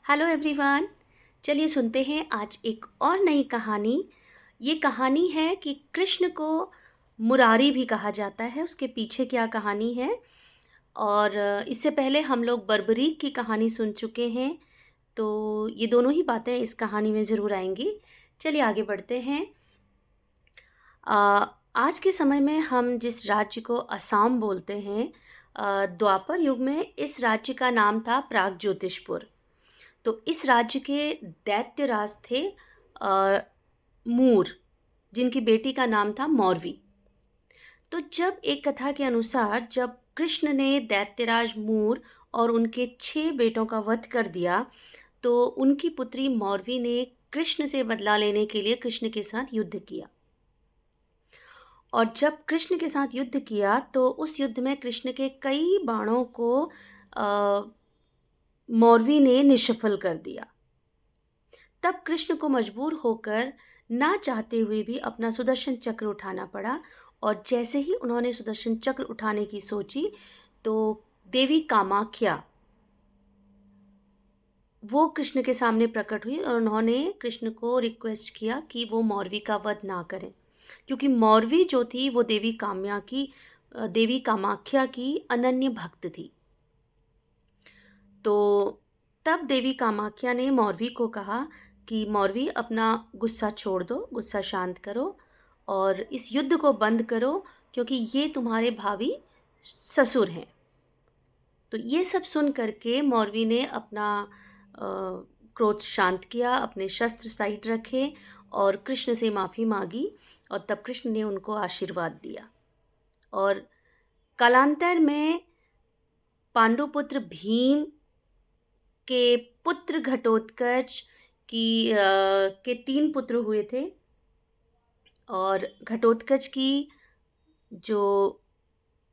Hello everyone. चलिए सुनते हैं आज एक और नई कहानी। ये कहानी है कि कृष्ण को मुरारी भी कहा जाता है। उसके पीछे क्या कहानी है? और इससे पहले हम लोग बर्बरीक की कहानी सुन चुके हैं, तो ये दोनों ही बातें इस कहानी में ज़रूर आएंगी। चलिए आगे बढ़ते हैं। अ, आज के समय में हम जिस राज्य को असम बोलते हैं, द्वापर युग में इस राज्य का नाम था प्रागज्योतिषपुर। तो इस राज्य के दैत्यराज थे मूर, जिनकी बेटी का नाम था मौरवी। तो जब एक कथा के अनुसार जब कृष्ण ने दैत्यराज मूर और उनके 6 बेटों का वध कर दिया, तो उनकी पुत्री मौरवी ने कृष्ण से बदला लेने के लिए कृष्ण के साथ युद्ध किया। और जब कृष्ण के साथ युद्ध किया तो उस युद्ध में कृष्ण के कई बाणों को मौरवी ने निष्फल कर दिया। तब कृष्ण को मजबूर होकर ना चाहते हुए भी अपना सुदर्शन चक्र उठाना पड़ा। और जैसे ही उन्होंने सुदर्शन चक्र उठाने की सोची, तो देवी कामाख्या वो कृष्ण के सामने प्रकट हुई और उन्होंने कृष्ण को रिक्वेस्ट किया कि वो मौरवी का वध ना करें, क्योंकि मौरवी जो थी वो देवी कामाख्या की अनन्य भक्त थी। तो तब देवी कामाख्या ने मौरवी को कहा कि मौरवी, अपना गुस्सा छोड़ दो, गुस्सा शांत करो और इस युद्ध को बंद करो, क्योंकि ये तुम्हारे भावी ससुर हैं। तो ये सब सुन करके मौरवी ने अपना क्रोध शांत किया, अपने शस्त्र साइड रखे और कृष्ण से माफ़ी मांगी। और तब कृष्ण ने उनको आशीर्वाद दिया। और कालांतर में पांडुपुत्र भीम के पुत्र घटोत्कच के 3 पुत्र हुए थे। और घटोत्कच की जो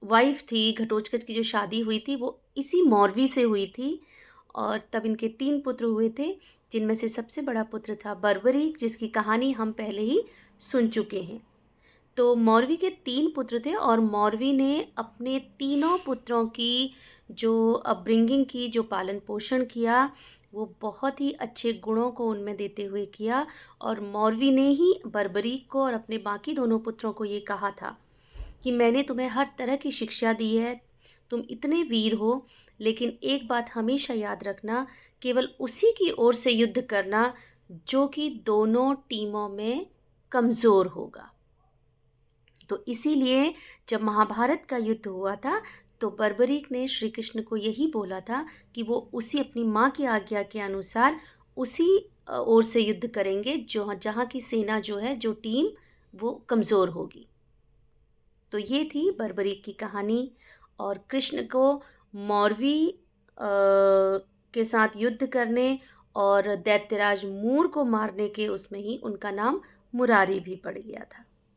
वाइफ थी, घटोत्कच की जो शादी हुई थी, वो इसी मौरवी से हुई थी। और तब इनके 3 पुत्र हुए थे, जिनमें से सबसे बड़ा पुत्र था बर्बरीक, जिसकी कहानी हम पहले ही सुन चुके हैं। तो मौरवी के 3 पुत्र थे और मौरवी ने अपने तीनों पुत्रों की जो अपब्रिंगिंग की, जो पालन पोषण किया, वो बहुत ही अच्छे गुणों को उनमें देते हुए किया। और मौरवी ने ही बर्बरीक को और अपने बाकी दोनों पुत्रों को ये कहा था कि मैंने तुम्हें हर तरह की शिक्षा दी है, तुम इतने वीर हो, लेकिन एक बात हमेशा याद रखना, केवल उसी की ओर से युद्ध करना जो कि दोनों टीमों में कमज़ोर होगा। तो इसीलिए जब महाभारत का युद्ध हुआ था, तो बर्बरीक ने श्री कृष्ण को यही बोला था कि वो उसी अपनी माँ की आज्ञा के अनुसार उसी ओर से युद्ध करेंगे जो जहाँ की सेना जो है, जो टीम, वो कमज़ोर होगी। तो ये थी बर्बरीक की कहानी। और कृष्ण को मौरवी के साथ युद्ध करने और दैत्यराज मूर को मारने के उसमें ही उनका नाम मुरारी भी पड़ गया था।